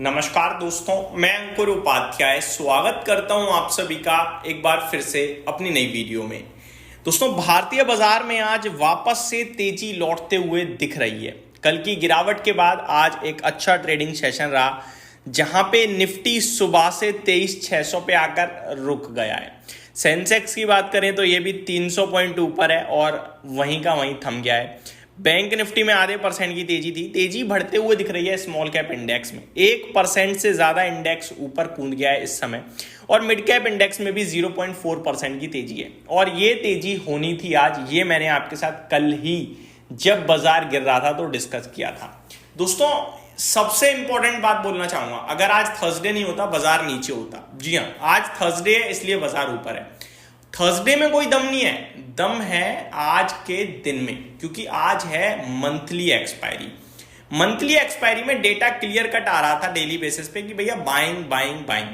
नमस्कार दोस्तों, मैं अंकुर उपाध्याय स्वागत करता हूं आप सभी का एक बार फिर से अपनी नई वीडियो में। दोस्तों, भारतीय बाजार में आज वापस से तेजी लौटते हुए दिख रही है। कल की गिरावट के बाद आज एक अच्छा ट्रेडिंग सेशन रहा, जहां पे निफ्टी सुबह से 23,600 पे आकर रुक गया है। सेंसेक्स की बात करें तो ये भी 300 पॉइंट ऊपर है और वहीं का वहीं थम गया है। बैंक निफ्टी में आधे % की तेजी थी। तेजी बढ़ते हुए दिख रही है स्मॉल कैप इंडेक्स में। 1% से ज्यादा इंडेक्स ऊपर कूद गया है इस समय, और मिड कैप इंडेक्स में भी 0.4% की तेजी है। और ये तेजी होनी थी आज, ये मैंने आपके साथ कल ही जब बाजार गिर रहा था तो डिस्कस किया था। दोस्तों, सबसे इंपॉर्टेंट बात बोलना चाहूंगा, अगर आज थर्सडे नहीं होता बाजार नीचे होता। जी हाँ, आज थर्सडे है इसलिए बाजार ऊपर है। थर्सडे में कोई दम नहीं है, दम है आज के दिन में, क्योंकि आज है मंथली एक्सपायरी। मंथली एक्सपायरी में डेटा क्लियर कट आ रहा था डेली बेसिस पे कि भैया बाइंग बाइंग बाइंग।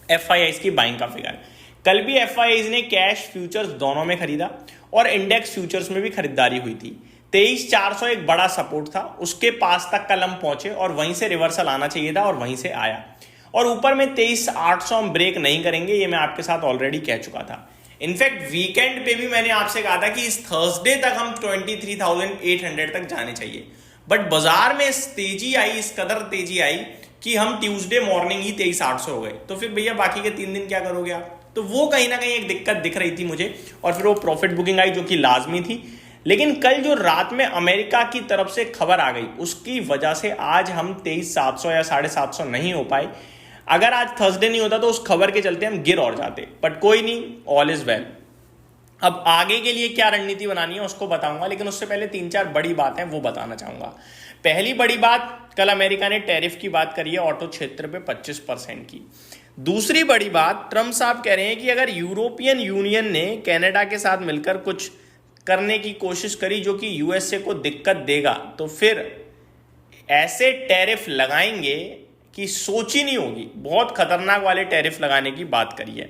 एफआईआईज की बाइंग का फिगर कल भी एफआईआईज ने कैश फ्यूचर्स दोनों में खरीदा और इंडेक्स फ्यूचर्स में भी खरीदारी हुई थी। 23,400 एक बड़ा सपोर्ट था, उसके पास तक कल हम पहुंचे और वहीं से रिवर्सल आना चाहिए था और वहीं से आया। और ऊपर में 23,800 हम ब्रेक नहीं करेंगे, ये मैं आपके साथ ऑलरेडी कह चुका था। इनफैक्ट वीकेंड पे भी मैंने आपसे कहा था कि इस थर्सडे तक हम 23,800 तक जाने चाहिए। बट बाजार में इस तेजी आई, इस कदर तेजी आई कि हम ट्यूसडे मॉर्निंग ही 23,800 हो गए। तो फिर भैया बाकी के 3 दिन क्या करोगे आप? तो वो कहीं ना कहीं एक दिक्कत दिख रही थी मुझे, और फिर वो प्रॉफिट बुकिंग आई जो कि लाजमी थी। लेकिन कल जो रात में अमेरिका की तरफ से खबर आ गई, उसकी वजह से आज हम 23,700 या 750 नहीं हो पाए। अगर आज थर्सडे नहीं होता तो उस खबर के चलते हम गिर और जाते, बट कोई नहीं, ऑल इज वेल। अब आगे के लिए क्या रणनीति बनानी है उसको बताऊंगा, लेकिन उससे पहले 3-4 बड़ी बातें वो बताना चाहूंगा। पहली बड़ी बात, कल अमेरिका ने टैरिफ की बात करी है ऑटो क्षेत्र पे 25% की। दूसरी बड़ी बात, ट्रंप साहब कह रहे हैं कि अगर यूरोपियन यूनियन ने कनाडा के साथ मिलकर कुछ करने की कोशिश करी जो कि यूएसए को दिक्कत देगा, तो फिर ऐसे टैरिफ लगाएंगे कि सोच ही नहीं होगी। बहुत खतरनाक वाले टैरिफ लगाने की बात करी है।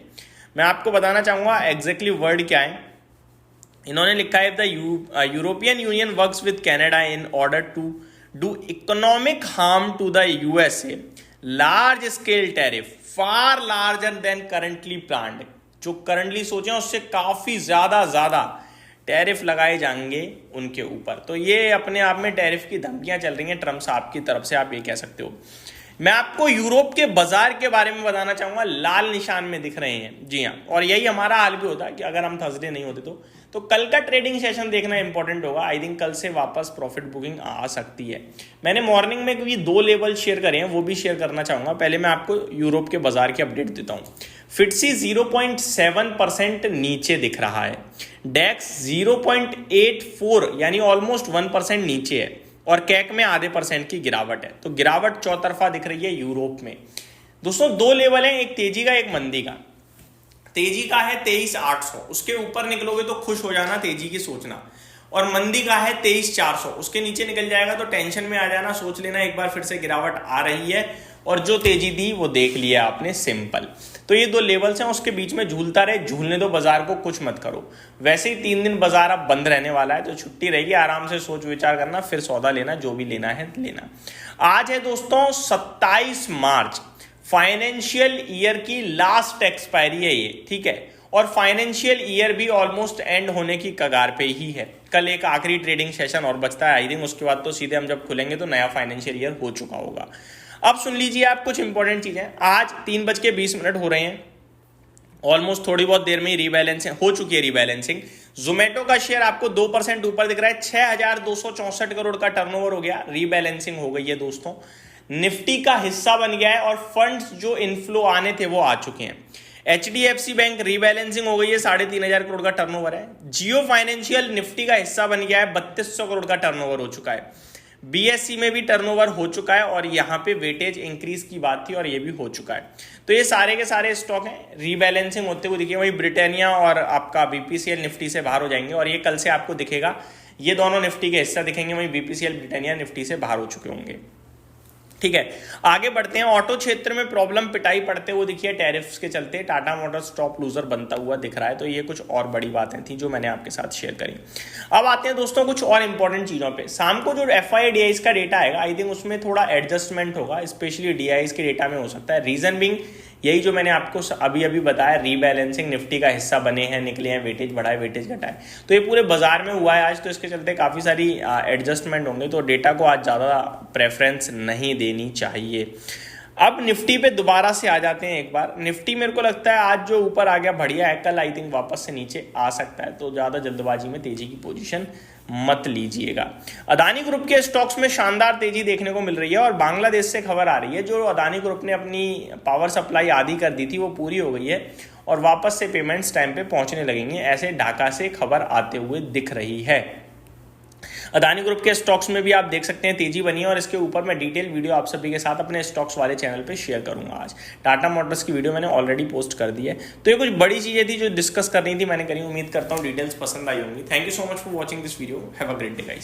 मैं आपको बताना चाहूंगा एग्जैक्टली वर्ड क्या है। इन्होंने लिखा है, the European Union works with Canada in order to do economic harm to the USA, large scale tariff far larger than currently planned. जो करंटली सोचे उससे काफी ज्यादा टैरिफ लगाए जाएंगे उनके ऊपर। तो ये अपने आप में टैरिफ की धमकियां चल रही हैं ट्रंप साहब की तरफ से, आप ये कह सकते हो। मैं आपको यूरोप के बाजार के बारे में बताना चाहूंगा, लाल निशान में दिख रहे हैं। जी हाँ, और यही हमारा हाल भी होता है कि अगर हम थर्सडे नहीं होते तो कल का ट्रेडिंग सेशन देखना इंपॉर्टेंट होगा। आई थिंक कल से वापस प्रॉफिट बुकिंग आ सकती है। मैंने मॉर्निंग में भी 2 लेवल शेयर करे हैं, वो भी शेयर करना चाहूंगा। पहले मैं आपको यूरोप के बाजार की अपडेट देता हूं। फिटसी 0.7% नीचे दिख रहा है, डेक्स 0.84 यानी ऑलमोस्ट 1% नीचे है, और कैक में आधे % की गिरावट है। तो गिरावट चौतरफा दिख रही है यूरोप में। दोस्तों, 2 लेवल हैं, एक तेजी का एक मंदी का। तेजी का है 23,800, उसके ऊपर निकलोगे तो खुश हो जाना, तेजी की सोचना। और मंदी का है 23,400, उसके नीचे निकल जाएगा तो टेंशन में आ जाना, सोच लेना एक बार फिर से गिरावट आ रही है, और जो तेजी थी वो देख लिया आपने, सिंपल। तो ये 2 लेवल्स हैं, उसके बीच में झूलता रहे, झूलने दो बाजार को, कुछ मत करो। वैसे ही 3 दिन बाजार अब बंद रहने वाला है, तो छुट्टी रहेगी, आराम से सोच विचार करना, फिर सौदा लेना, जो भी लेना है लेना। आज है दोस्तों 27 मार्च, फाइनेंशियल ईयर की लास्ट एक्सपायरी है ये, ठीक है। और फाइनेंशियल ईयर भी ऑलमोस्ट एंड होने की कगार पे ही है। कल एक आखिरी ट्रेडिंग सेशन और बचता है आई थिंक, उसके बाद तो सीधे हम जब खुलेंगे तो नया फाइनेंशियल ईयर हो चुका होगा। अब सुन लीजिए आप कुछ इंपॉर्टेंट चीजें। आज 3:20 हो रहे हैं, ऑलमोस्ट थोड़ी बहुत देर में ही रीबैलेंसिंग हो चुकी है। रीबैलेंसिंग जोमेटो का शेयर आपको 2% ऊपर दिख रहा है, 6,264 करोड़ का टर्नओवर हो गया, रीबैलेंसिंग हो गई है दोस्तों। निफ्टी का हिस्सा बन गया है और फंड्स जो इनफ्लो आने थे वो आ चुके हैं। HDFC बैंक रीबैलेंसिंग हो गई है, 3,500 करोड़ का टर्नओवर है। जियो फाइनेंशियल निफ्टी का हिस्सा बन गया है, 3,200 करोड़ का टर्नओवर हो चुका है। BSE में भी टर्नओवर हो चुका है, और यहां पे वेटेज इंक्रीज की बात थी और ये भी हो चुका है। तो ये सारे के सारे स्टॉक हैं रीबैलेंसिंग होते हुए दिखे। वही ब्रिटानिया और आपका BPCL निफ्टी से बाहर हो जाएंगे, और ये कल से आपको दिखेगा, ये दोनों निफ्टी के हिस्सा दिखेंगे। वही BPCL ब्रिटानिया निफ्टी से बाहर हो चुके होंगे, ठीक है, आगे बढ़ते हैं। ऑटो क्षेत्र में प्रॉब्लम पिटाई पड़ते हुए दिखी है टैरिफ्स के चलते। टाटा मोटर्स टॉप लूजर बनता हुआ दिख रहा है। तो ये कुछ और बड़ी बातें थी जो मैंने आपके साथ शेयर करी। अब आते हैं दोस्तों कुछ और इंपॉर्टेंट चीजों पे। शाम को जो FI DIs का डेटा आएगा, आई थिंक उसमें थोड़ा एडजस्टमेंट होगा, स्पेशली DIs के डेटा में हो सकता है। रीजन बिंग यही जो मैंने आपको अभी बताया, रीबैलेंसिंग निफ्टी का हिस्सा बने हैं, निकले हैं, वेटेज बढ़ाए, वेटेज घटाए, तो ये पूरे बाजार में हुआ है आज। तो इसके चलते काफ़ी सारी एडजस्टमेंट होंगे। तो डेटा को आज ज़्यादा प्रेफरेंस नहीं देनी चाहिए। अब निफ्टी पे दोबारा से आ जाते हैं एक बार। निफ्टी मेरे को लगता है आज जो ऊपर आ गया बढ़िया है, कल आई थिंक वापस से नीचे आ सकता है। तो ज़्यादा जल्दबाजी में तेजी की पोजीशन मत लीजिएगा। अदानी ग्रुप के स्टॉक्स में शानदार तेजी देखने को मिल रही है। और बांग्लादेश से खबर आ रही है, जो अदानी ग्रुप ने अपनी पावर सप्लाई आधी कर दी थी वो पूरी हो गई है और वापस से पेमेंट्स टाइम पे पहुंचने लगेंगे, ऐसे ढाका से खबर आते हुए दिख रही है। अदानी ग्रुप के स्टॉक्स में भी आप देख सकते हैं तेजी बनी है और इसके ऊपर मैं डिटेल वीडियो आप सभी के साथ अपने स्टॉक्स वाले चैनल पे शेयर करूंगा। आज टाटा मोटर्स की वीडियो मैंने ऑलरेडी पोस्ट कर दी है। तो ये कुछ बड़ी चीजें थी जो डिस्कस करनी थी, मैंने करी। उम्मीद करता हूँ डिटेल्स पसंद आई होंगी। Thank you so much for watching this video. Have a great day guys.